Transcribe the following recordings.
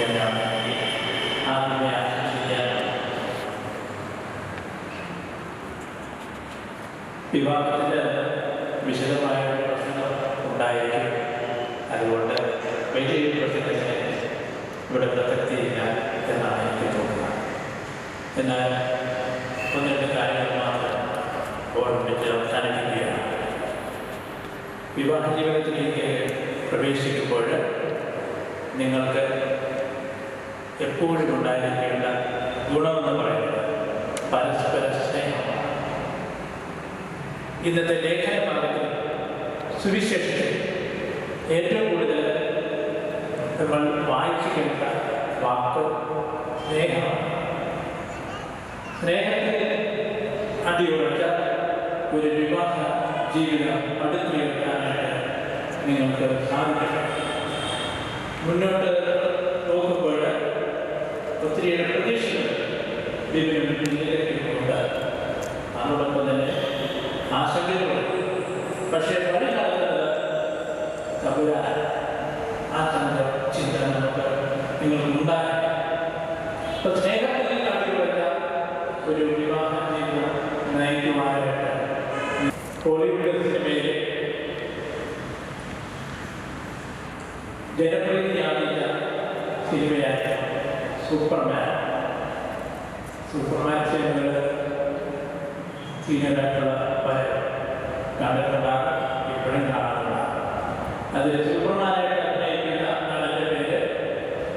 എന്നാണ് ആദ്യമേ ആശംസിക്കാൻ. വിവാഹത്തിൽ വിശദമായ പ്രശ്നങ്ങൾ ഉണ്ടായിരിക്കും. അതുകൊണ്ട് വലിയൊരു പ്രശ്നത്തിന് ഇവിടെ പ്രസക്തിയില്ല എന്നാണ് എനിക്ക് തോന്നുന്നത്. എന്നാൽ ഒന്ന് രണ്ട് കാര്യങ്ങൾ മാത്രം ഓർമ്മിച്ച് അവസാനിപ്പിക്കുകയാണ്. വിവാഹ ജീവിതത്തിലേക്ക് പ്രവേശിക്കുമ്പോൾ നിങ്ങൾക്ക് എപ്പോഴും ഉണ്ടായിരിക്കേണ്ട ഗുണമെന്ന് പറയുന്നത് പരസ്പര സ്നേഹമാണ്. ഇന്നത്തെ ലേഖനമാകട്ടെ സുവിശേഷത്തിൽ ഏറ്റവും കൂടുതൽ നമ്മൾ വായിക്കേണ്ട വാക്ക് സ്നേഹമാണ്. സ്നേഹത്തിന് അടിയുറച്ച ഒരു വിവാഹ ജീവിതം അടുത്തുയർത്താനായിട്ട് നിങ്ങൾക്ക് സാധിക്കണം. മുന്നോട്ട് നോക്കുമ്പോൾ ഒത്തിരിയേറെ പ്രതീക്ഷകൾ മുന്നിലേക്കുണ്ട്. അതോടൊപ്പം തന്നെ ആശങ്കകളുണ്ട്. പക്ഷേ വഴി നടക്കുന്നത് തമ്പുരാൻ. ആ ചിന്ത നമുക്ക് നിങ്ങൾക്കുണ്ടായി. ഇപ്പം സ്നേഹത്തിൽ കാട്ടിയുള്ള ഒരു വിവാഹ ജീവിതം നയിക്കുവാനായിട്ട് ഹോളിവുഡ് സിനിമയിൽ ജനപ്രീതിയാർജിച്ച സിനിമയായ സൂപ്പർമാൻ സിനിമകൾ സീനിയറായിട്ടുള്ള പലരും കണ്ടിട്ടുണ്ടാകും, ഇപ്പോഴും കാണാറുണ്ടാകും. അതിൽ സൂപ്പർമാനായിട്ട് അഭിനയിക്കുന്ന നടന്റെ പേര്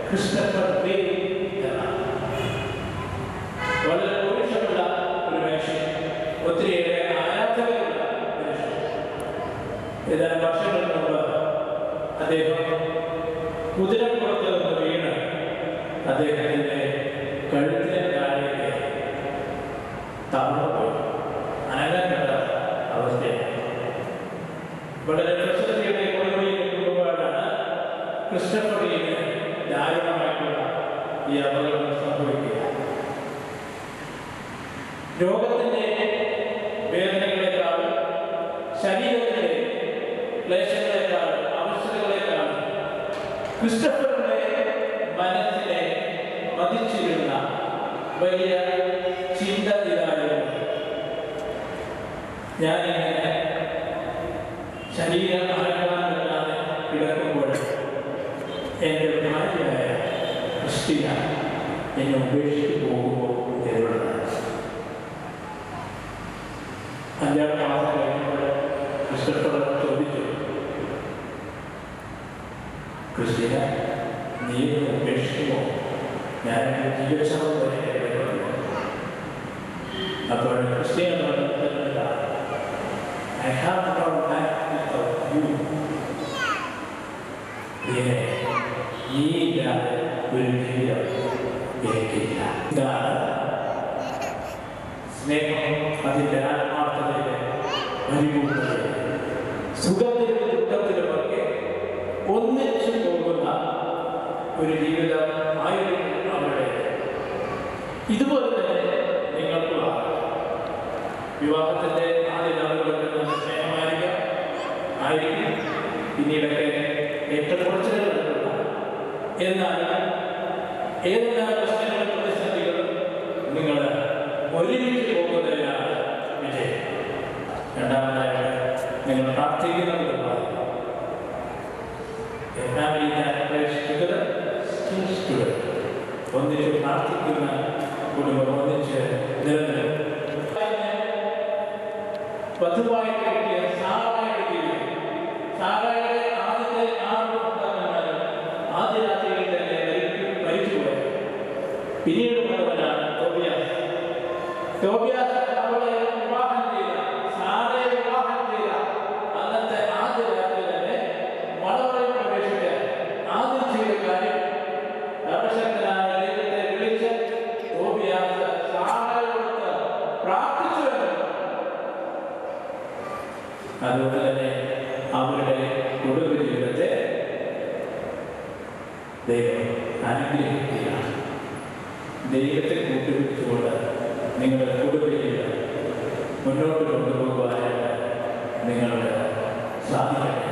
ക്രിസ്റ്റഫർ റീവ് എന്നാണ്. വളരെ ഭൂരിഷമുള്ള ഒരു മനുഷ്യൻ, ഒത്തിരിയേറെ ആരാധകരുള്ള മനുഷ്യൻ. ഏതാനും വർഷങ്ങൾക്ക് മുമ്പ് അദ്ദേഹം കുതിരപ്പുറത്ത് നിന്ന് വീണ് അദ്ദേഹത്തിൻ്റെ കഴുത്തിന് താഴേക്ക് തളർന്നുപോയി. അനങ്ങാൻ അവസ്ഥയാണ്. വളരെ പ്രശസ്തിയുടെ കൊടുമുടിയിൽ നിൽക്കുമ്പോഴാണ് ക്രിസ്റ്റഫർ റീവിന് ദാരുണമായിട്ടുള്ള ഈ അപകടം സംഭവിക്കുക. രോഗത്തിൻ്റെ വേദനകളെക്കാൾ, ശരീരത്തിൻ്റെ ക്ലേശങ്ങളെക്കാൾ, അവസ്ഥകളെക്കാൾ ക്രിസ്റ്റഫറിന്റെ മനസ്സിനെ മതിച്ചിരുന്ന വലിയ ചിന്ത ഇതായിരുന്നു: ഞാനിങ്ങനെ ശരീരം അനങ്ങാതെ കിടക്കുമ്പോൾ എൻ്റെ ഭാര്യയായ ക്രിസ്റ്റീന എന്നെ ഉപേക്ഷിച്ച് പോകുമ്പോൾ എന്നുള്ളതാണ്. 5 മാസം കഴിഞ്ഞപ്പോൾ ക്രിസ്റ്റഫർ ചോദിച്ചു, ക്രിസ്റ്റീന, നീ ഉപേക്ഷിക്കുമോ? ഞാൻ ജീവിതം വരെ വരുന്നു. അപ്പോൾ ക്രിസ്റ്റീന പറഞ്ഞില്ല, I have no life without you. നീ ഇല്ലാതെ ഒരു ജീവിതം എനിക്കില്ല. ഇതാണ് സ്നേഹം. അതിൻ്റെ ആത്മാർത്ഥതയുടെ പരിപൂർണ്ണത. സുഖത്തിലും ദുഃഖത്തിലുമൊക്കെ ഒന്നിച്ചു പോകുന്ന ഒരു ജീവിതം ആയിരുന്നു അവരുടെ. ഇതുപോലെ തന്നെ നിങ്ങൾക്കുള്ള വിവാഹത്തിൻ്റെ ആദ്യ നാളുകളൊക്കെ നല്ല സ്നേഹമായിരിക്കും. പിന്നീടൊക്കെ ഏറ്റക്കുറച്ചിലുകളുള്ള. എന്നാൽ ഏതെല്ലാം പ്രശ്നങ്ങളും പ്രതിസന്ധികളും നിങ്ങൾ ഒരുമിച്ച് പോകുന്നതിനാണ് വിജയം. രണ്ടാമതായിട്ട് നിങ്ങൾ പ്രാർത്ഥിക്കുന്നത് ഒന്നിച്ച് പ്രാർത്ഥിക്കുന്ന കുടുംബം ഒന്നിച്ച് നിലനിൽക്കും. വധുവായി കിട്ടിയ സാറായുടെ ആദ്യത്തെ 6 ഭർത്താക്കന്മാരും ആദ്യ രാത്രിയിൽ തന്നെ മരിച്ചുപോയത്. പിന്നീട് മുഴുവനാണ് ടോബിയാസ് അവളെ വിവാഹം ചെയ്ത, സാറയെ വിവാഹം ചെയ്ത അന്നത്തെ ആദ്യ രാത്രി തന്നെ മണവറയിൽ പ്രവേശിച്ച് ആദ്യം ചെയ്ത കാര്യം സർവശക്തനായ ദൈവത്തെ വിളിച്ച് ടോബിയാസ് സാറയോട് പ്രാർത്ഥിച്ചു വരുന്നു. അതുകൊണ്ട് തന്നെ അവരുടെ കുടുംബ ജീവിതത്തെ ദൈവം അനുഗ്രഹിക്കുകയാണ്. ദൈവത്തെ കൂട്ടുപിടിച്ചുകൊണ്ട് നിങ്ങളുടെ കുടുംബ ജീവിതം മുന്നോട്ട് കൊണ്ടുപോകുവാനായിട്ട് നിങ്ങൾക്ക് സാധിക്കട്ടെ.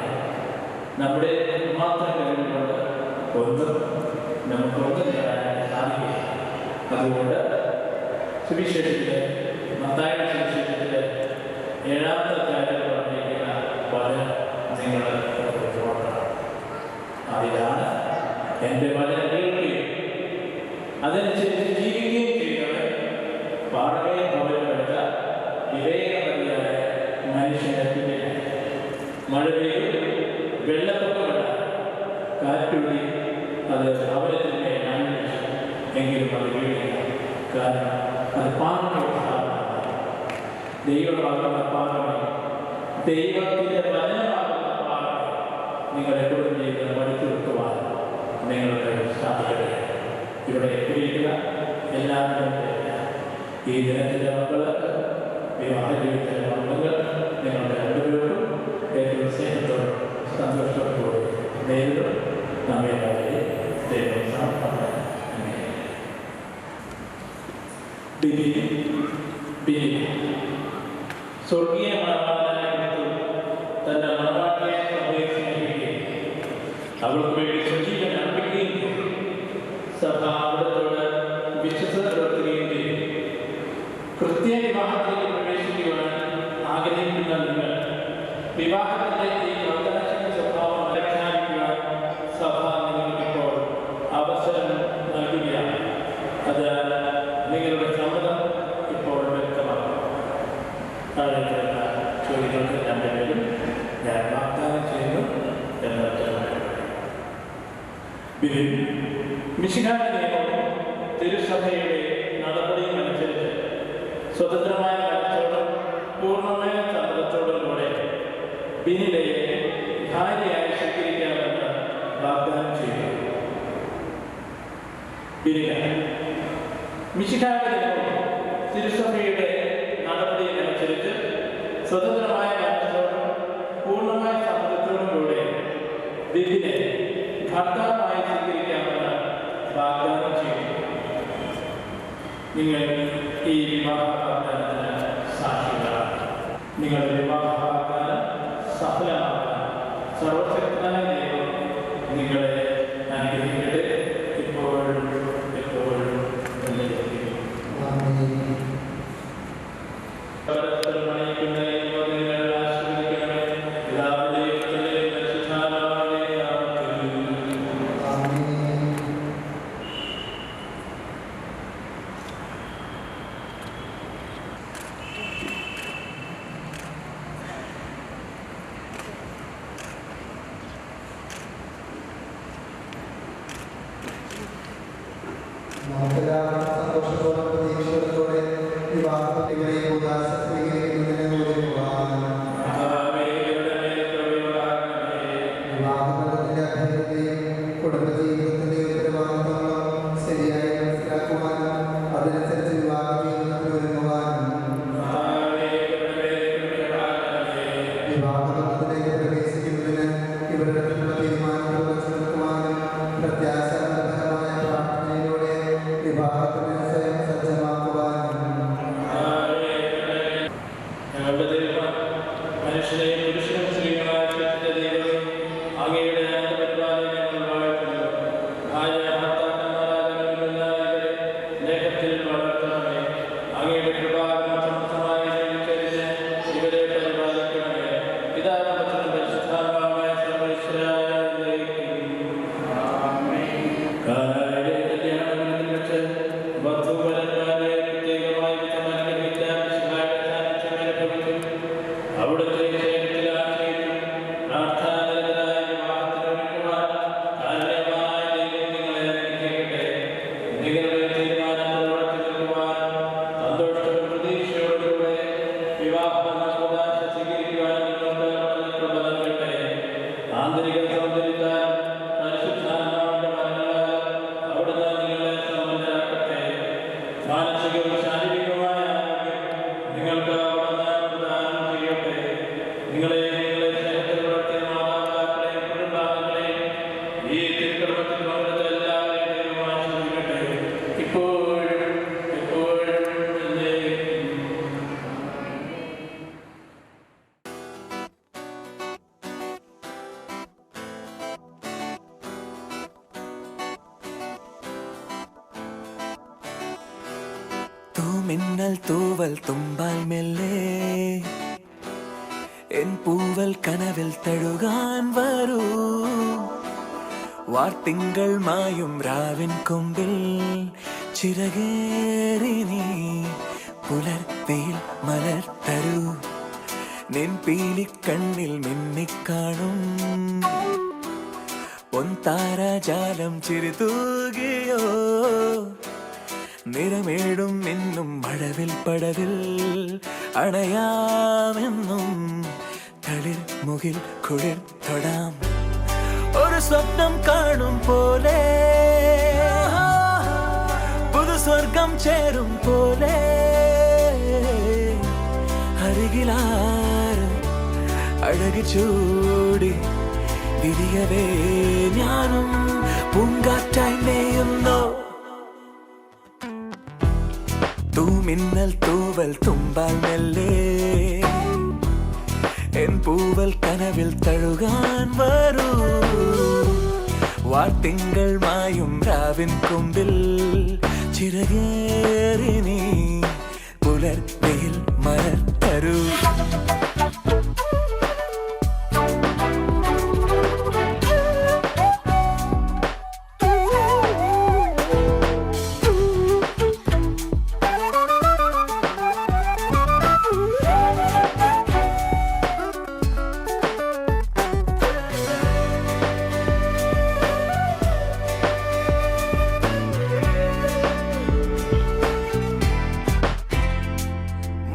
നമ്മുടെ മാത്രം കഴിവുകൊണ്ട് ഒന്നും നമുക്കൊന്നും നേടാൻ സാധിക്കില്ല. അതുകൊണ്ട് സുവിശേഷത്തിലെ മത്തായിയുടെ സുവിശേഷത്തിലെ 7-ാമത്തെ അധ്യായത്തിൽ പറഞ്ഞിരിക്കുന്ന വചനം നിങ്ങൾ ഓർക്കണം. അതിലാണ് എൻ്റെ വചനം കേൾക്കുകയും അതനുസരിച്ച് ജീവിക്കുകയും ചെയ്യുന്നവൻ പാറമേൽ ഭവനമെടുത്ത വിവേകമതിയായ മനുഷ്യനെ തുല്യനാണ്. മഴ പെയ്യും, വെള്ളപ്പൊക്കമല്ല, കാറ്റുള്ളി അത് അവരെ തന്നെ ആനന്ദിച്ചു, എങ്കിലും അത് വീഴില്ല. കാരണം അത് പാറയുടെ സ്ഥാപനമാണ്. ദൈവമാകുന്ന പാറമേ, ദൈവത്തിൻ്റെ വചനമാകുന്ന പാറമേ, നിങ്ങളെ കുടുംബ ജീവിതം പഠിച്ചു വെക്കുവാൻ നിങ്ങൾക്ക് സാധിക്കട്ടെ. ഇവിടെ എത്തിയിരിക്കുന്ന എല്ലാവരും ഈ ദിനത്തിൻ്റെ മക്കൾക്ക്, വിവാഹ ജീവിതത്തിലെ മക്കൾ, നിങ്ങളുടെ രണ്ടുപേർക്കും ഏറ്റവും സ്നേഹത്തോടും സന്തോഷത്തോടുകൂടി നേരിടും. നമ്മെ ദൈവം സമർപ്പണം. സ്വർഗീയ മണവാളനായ തന്റെ മണവാട്ടിയെ സഭയെ സ്നേഹിക്കുകയും അവൾക്ക് വേണ്ടി സ്വജീവൻ അർപ്പിക്കുകയും ചെയ്തു. സഭ അവിടത്തോട് വിശ്വസ്തത പുലർത്തുകയും ചെയ്തു. ക്രിസ്തീയ വിവാഹത്തിലേക്ക് പ്രവേശിക്കുവാൻ ആഗ്രഹിക്കുന്ന നിങ്ങൾ വിവാഹത്തിന്റെ ഈ പ്രവർത്തനശീല സ്വഭാവം പ്രഖ്യാപിക്കുവാൻ സഭ നിങ്ങൾക്കിപ്പോൾ അവസരം നൽകുകയാണ്. അത് നിങ്ങളുടെ സമ്മതം ഇപ്പോൾ വ്യക്തമാക്കും. താഴെയുള്ള ചോദ്യങ്ങൾക്ക് രണ്ടുപേരും ഞാൻ വാഗ്ദാനം ചെയ്യുന്നു മിശിഹായുടെ നിയമവും തിരുസഭയുടെ നടപടിയും അനുസരിച്ച് സ്വതന്ത്രമായ മനസ്സോടും പൂർണ്ണമായ സമ്മതത്തോടും കൂടെ ബിനിലയെ ഭാര്യയായി സ്വീകരിക്കാമെന്ന് വാഗ്ദാനം ചെയ്യുന്നു. ബിനില മിശിഹായുടെ നിയമവും തിരുസഭയുടെ നടപടിയനുസരിച്ച് സ്വതന്ത്രമായ മനസ്സോടും പൂർണ്ണമായ സമ്മതത്തോടും കൂടെ ബിബിനെ ഭർത്താവായി സ്വീകരിക്കാമെന്ന് വാഗ്ദാനം ചെയ്യുന്നു. നിങ്ങൾ ഈ വിവാഹ വാഗ്ദാനത്തിന് സാക്ഷികളാണ്. നിങ്ങളുടെ വിവാഹ വാഗ്ദാനം സഫലമാക്കാൻ സർവശക്തനായ ദൈവം നിങ്ങളെ അനുഗ്രഹിക്കട്ടെ. ഇപ്പോഴും എപ്പോഴും സന്തോഷത്തോടെ പ്രതീക്ഷയോടെ വിവാഹത്തിലെ വിവാഹബന്ധത്തിന്റെ അഭ്യർത്ഥനയും കുടുംബജീവിതത്തിന്റെ ഉത്തരവാദിത്തങ്ങളും ശരിയായി മനസ്സിലാക്കുവാനും അതനുസരിച്ച് വിവാഹ ജീവിതത്തിൽ ഒരുങ്ങുവാനും വിവാഹബന്ധത്തിലേക്ക് പ്രവേശിക്കുന്നതിന് ഇവരുടെ തീരുമാനങ്ങൾ വച്ചു നിൽക്കുവാനും പ്രത്യാശാപരമായ പ്രാർത്ഥനയിലൂടെ വിവാഹത്തിന് സ്വയം സജ്ജമാക്കും. തൂമിന്നൽ തൂവൽ തുമ്പാൽ മെല്ലെ എൻ പൂവൽ കനവിൽ തഴുകാൻ വരൂ. വാർത്തിങ്കൾ മായും രാവിൻ കൊമ്പിൽ ചിറകേറി നീ പുലർത്തിയിൽ മലർത്തരൂ. നിൻ പീലിക്കണ്ണിൽ മിന്നിക്കാണും പൊൻതാരാജാലം ചിരിതൂകിയോ. നിറമേടും മിന്നും മഴവിൽ പടവിൽ അണയാമെന്നും തളിർ മുകിൽ കുളിർ തൊടാം. ഒരു സ്വപ്നം കാണും പോലെ പുതു സ്വർഗം ചേരും പോലെ അരികിലാരും അഴകി ചൂടി വിരിയവേ ഞാനും പൂങ്കാറ്റായി മേയുന്നു. തൂമിന്നൽ തൂവൽ തുമ്പാൽ മെല്ലെ എൻ പൂവൽ കനവിൽ തഴുകാൻ വരൂ. വാർത്തിങ്കൾ മായും രാവിൻ കൊമ്പിൽ ചിറകേറി നീ പുലർത്തിയിൽ മലർത്തരൂ.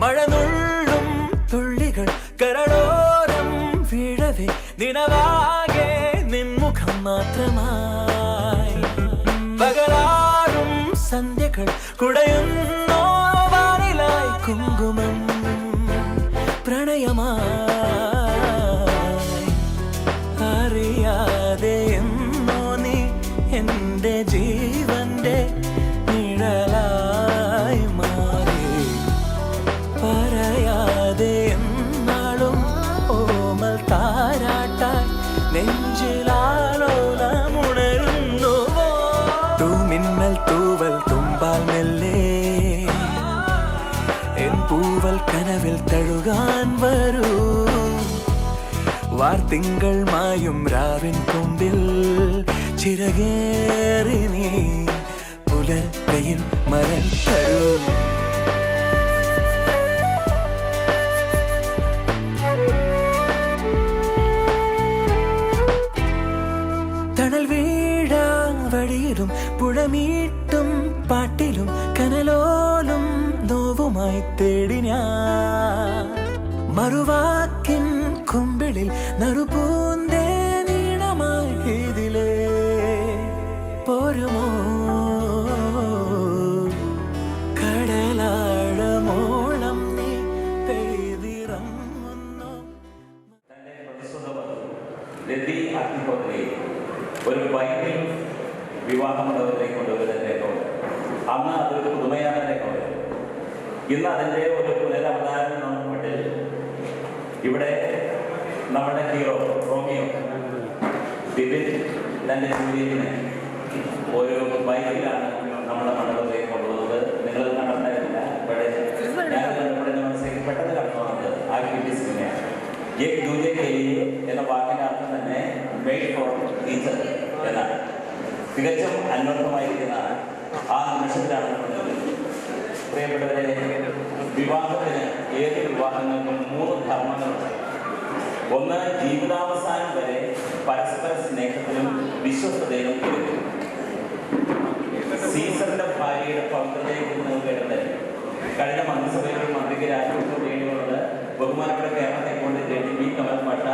മഴനുള്ളും തുള്ളികൾ കരളോരം വീഴവേ നിനവാകെ നിൻമുഖം മാത്രമായി. പകലാറും സന്ധ്യകൾ കുടയുന്നോ വാനിലായി കുങ്കുമം പ്രണയമായി. അറിയാതെ എന്നോ നീ എൻ്റെ ജീവന്റെ നിഴലായി മാറി. പറയാതെ എന്നാളും ഓമൽ താരാട്ടാൻ നെഞ്ചിലാലോലമുണരുന്നുവോ. തൂമിന്നൽ തൂവൽ തുമ്പാൽ മെല്ലെ എൻ പൂവൽ കനവിൽ തഴുകാൻ വരൂ. വാർത്തിങ്കൾ മായും രാവിൻ കൊമ്പിൽ ചിറകേറി നീ പുലർത്തിയിൽ മലർത്തരൂ. തണൽ വീഴാ വഴിയിലും പുഴമീട്ടും പാട്ടിലും കനലോലും നോവുമായി തേടി ഞാൻ. മറുവാക്കിൻ കുമ്പിളിൽ നറുപൂന്തേ നീണമായി ഇതിലേ പോരുമോ. കടലാഴമോളം നീ പെയ്തിറങ്ങുന്നു. ഒരു ബൈബിൾ വിവാഹമുള്ളവരിലേക്ക് കൊണ്ടുവരുന്ന രേഖമുണ്ട്. അന്ന് അതൊരു പുതുമயான രേഖമുണ്ട്. ഇന്ന് അതിൻ്റെ ഒരു പുനരവതാരം നമ്മുടെ ഇവിടെ നമ്മുടെ ഹീറോ റോമിയോ ബിബിൻ തൻ്റെ ജൂലിയറ്റിനെ ഒരു ബൈക്കിലാണ് നമ്മുടെ മണ്ഡലത്തിലേക്ക് കൊണ്ടുപോകുന്നത്. നിങ്ങൾ കണ്ടിട്ടുണ്ടായിരുന്നില്ല. ഇവിടെ ഞാൻ ഇവിടെ മനസ്സിലേക്ക് പെട്ടെന്ന് കടന്നു വന്നത് ആക്ടിവിറ്റി സിനിമയാണ്. एक दूजे के लिए എന്ന വാക്കിൻ്റെ അർത്ഥം തന്നെ മെയ്ഡ് ഫോർ ഈച്ച് അതർ എന്നാണ്. തികച്ചും അന്വർത്ഥമായിരിക്കുന്ന ആ നിമിഷത്തിലാണ് നമ്മൾ പ്രിയപ്പെട്ടവരെ. വിവാഹത്തിന് ഏത് വിവാഹങ്ങൾക്കും 3 ധർമ്മങ്ങളുണ്ട്. ഒന്ന്, ജീവിതാവസാനം വരെ പരസ്പര സ്നേഹത്തിലും വിശ്വസ്തതയിലും ഇരിക്കും. സീസറിന്റെ ഭാര്യയുടെ പവിത്രതയെക്കുറിച്ച് നിങ്ങൾ കേട്ടിട്ടുണ്ട്. കഴിഞ്ഞ മന്ത്രിസഭയിലും മന്ത്രിക്ക് രാജ്യത്വം വേണ്ടിയുള്ളത് ബഹുമാനപ്പെട്ട കേരളത്തെ കൊണ്ട് പി കമൽ പട്ട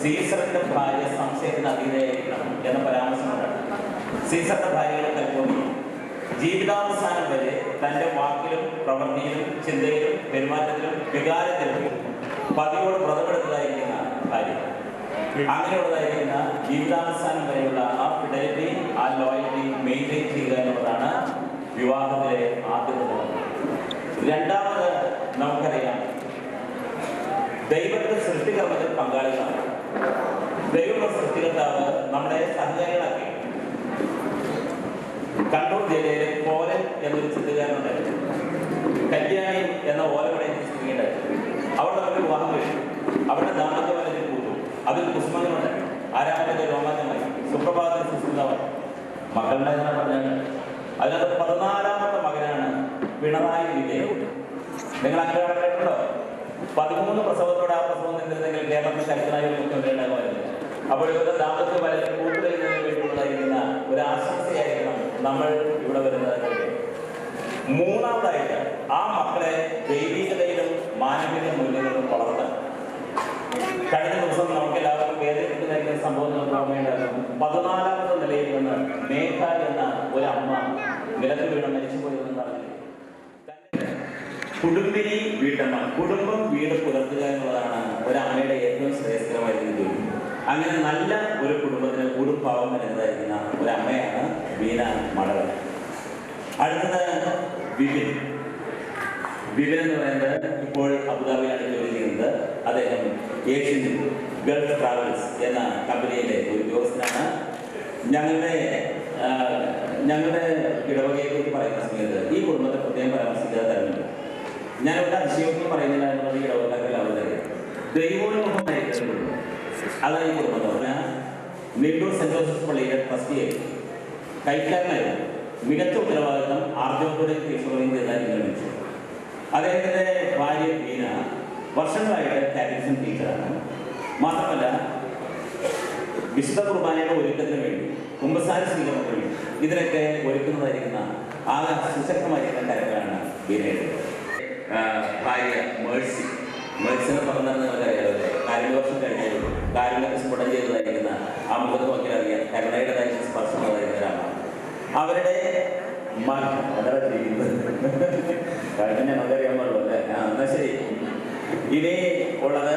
സീസറിന്റെ ഭാര്യ സംശയത്തിന് അതീതയായിരിക്കണം എന്ന പരാമർശമുണ്ട്. സീസറിന്റെ ഭാര്യകളെ കൽപ്പോന്നി ജീവിതാവസാനം വരെ തൻ്റെ വാക്കിലും പ്രവൃത്തിയിലും ചിന്തയിലും പെരുമാറ്റത്തിലും വികാരത്തിലും പതിയോട് വ്രതമെടുത്തതായിരിക്കുന്ന ഭാര്യ. അങ്ങനെയുള്ളതായിരിക്കുന്ന ജീവിതാവസാനം വരെയുള്ള ആ ഫിഡലിറ്റി, ആ ലോയൽറ്റി മെയിൻറ്റെയിൻ ചെയ്യുക എന്നുള്ളതാണ് വിവാഹത്തിലെ ആദ്യത്തെ ധർമ്മം. രണ്ടാമത് നമുക്കറിയാം, ദൈവത്തെ സൃഷ്ടികർമ്മത്തിൽ പങ്കാളികളാണ്. ദൈവ സൃഷ്ടികർത്താവ് നമ്മുടെ സഹചാരികളാക്കി. കണ്ണൂർ ജില്ലയിലെ കോലൻ എന്നൊരു ചിത്രകാരനുണ്ടായിരുന്നു. അവരുടെ ദാമ്പത്യ വലത്തിൽ കൂട്ടു അതിൽ കുസുമങ്ങളുണ്ട്. ആരാമത്തെ രോമാഞ്ചമായി സുപ്രഭാതത്തിൽ സുസ്മിതമായി മക്കളുടെ പറഞ്ഞാൽ അതിനകത്ത് 14ാമത്തെ മകനാണ് പിണറായി വിജയൻ. നിങ്ങൾ അങ്ങനെ കേട്ടിട്ടുണ്ടോ? 13 പ്രസവത്തോടെ ആ പ്രസവം നിന്നിരുന്നെങ്കിൽ കേരളത്തിൽ ശക്തനായ ഒരു മുഖ്യമന്ത്രി ഉണ്ടാകുമായിരുന്നു. അപ്പോൾ ഇവരുടെ ദാമ്പത്യ വലത്തിൽ കൂട്ടുന്നതിന് വേണ്ടിയുള്ളതായിരിക്കുന്ന ഒരു ആശംസയായിരിക്കണം നമ്മൾ ഇവിടെ വരുന്നത്. മൂന്നാമതായിട്ട് ആ മക്കളെ ദൈവികതയിലും മാനവിക മൂല്യങ്ങളിലും വളർത്താൻ. കഴിഞ്ഞ ദിവസം നമുക്ക് എല്ലാവർക്കും വേദനിപ്പിക്കുന്ന സംഭവം നമുക്ക് ഓർമ്മയുണ്ടാകും. 14ാമത്തെ നിലയിൽ നിന്ന് മേഘ എന്ന ഒരു അമ്മ നിലത്ത് വീണ് മരിച്ചുപോയതെന്ന് പറഞ്ഞില്ലേ? കുടുംബിനി വീട്ടമ്മ, കുടുംബം വീട് പുലർത്തുക എന്നുള്ളതാണ് ഒരമ്മയുടെ ഏറ്റവും ശ്രേഷ്ഠകരമായിരിക്കുന്ന ജോലി. അങ്ങനെ നല്ല ഒരു കുടുംബത്തിന് കുടുംബാവം വരുന്നതായിരിക്കുന്ന ഒരമ്മയാണ് വീണ മടവൻ. അടുത്തത് വിപിൻ. വിപിൻ എന്ന് പറയുന്നത് ഇപ്പോൾ അബുദാബിയിലാണ് ജോലി ചെയ്യുന്നത്. അദ്ദേഹം ഏഷ്യൻ ഗൾഫ് ട്രാവൽസ് എന്ന കമ്പനിയിലെ ഒരു ഉദ്യോഗസ്ഥനാണ്. ഞങ്ങളുടെ ഇടവകയെക്കുറിച്ച് പറയുന്ന സമയത്ത് ഈ കുടുംബത്തെ പ്രത്യേകം പരാമർശിക്കാതെ തരുന്നുണ്ട്. ഞാനിവിടെ അതിശയോക്തി പറയുന്നില്ല എന്നുള്ളത് ഈ ഇടവകക്കാരിൽ ദൈവോന്മുഖമായിരിക്കുന്നുള്ളൂ. അതാണ് ഈ കുടുംബം. നെല്ലൂർ സെന്റ് ജോസഫ് പള്ളിയുടെ ട്രസ്റ്റിയായി കൈക്കാരനായിരുന്നു. മികച്ച ഉത്തരവാദിത്വം ആർജവത്തോടെ തീർച്ചയായും തീർച്ചയായും. അദ്ദേഹത്തിൻ്റെ ഭാര്യ വീണ വർഷങ്ങളായിട്ട് കാറ്റഗറിസം ടീച്ചറാണ്. മാത്രമല്ല വിശുദ്ധ കുർബാനയുടെ ഒരുക്കത്തിന് വേണ്ടി കുമ്പസാര സ്വീകരണത്തിന് വേണ്ടി ഇതിനൊക്കെ ഒരുക്കുന്നതായിരിക്കുന്ന ആ സുശക്തമായിരിക്കുന്ന കാര്യങ്ങളാണ് വീണയുടെ. ഭാര്യ മേഴ്സിനെ പറഞ്ഞാൽ നിങ്ങൾക്കറിയാമല്ലേ? 40 വർഷം കഴിഞ്ഞാലും കാര്യങ്ങളൊക്കെ സ്ഫുടം ചെയ്തതായിരിക്കുന്ന ആ മുഖത്ത് നോക്കിയാൽ അറിയാം കരുണയുടേതായിരിക്കുന്ന സ്പർശമുള്ളതായിരിക്കുന്ന ഒരാളാണ്. അവരുടെ മകൻ അതാണ് ചെയ്യുന്നത്. കഴിഞ്ഞ നമുക്കറിയാൻ പാടുള്ളൂ അല്ലേ? എന്നാൽ ശരി. ഇനി ഉള്ളത്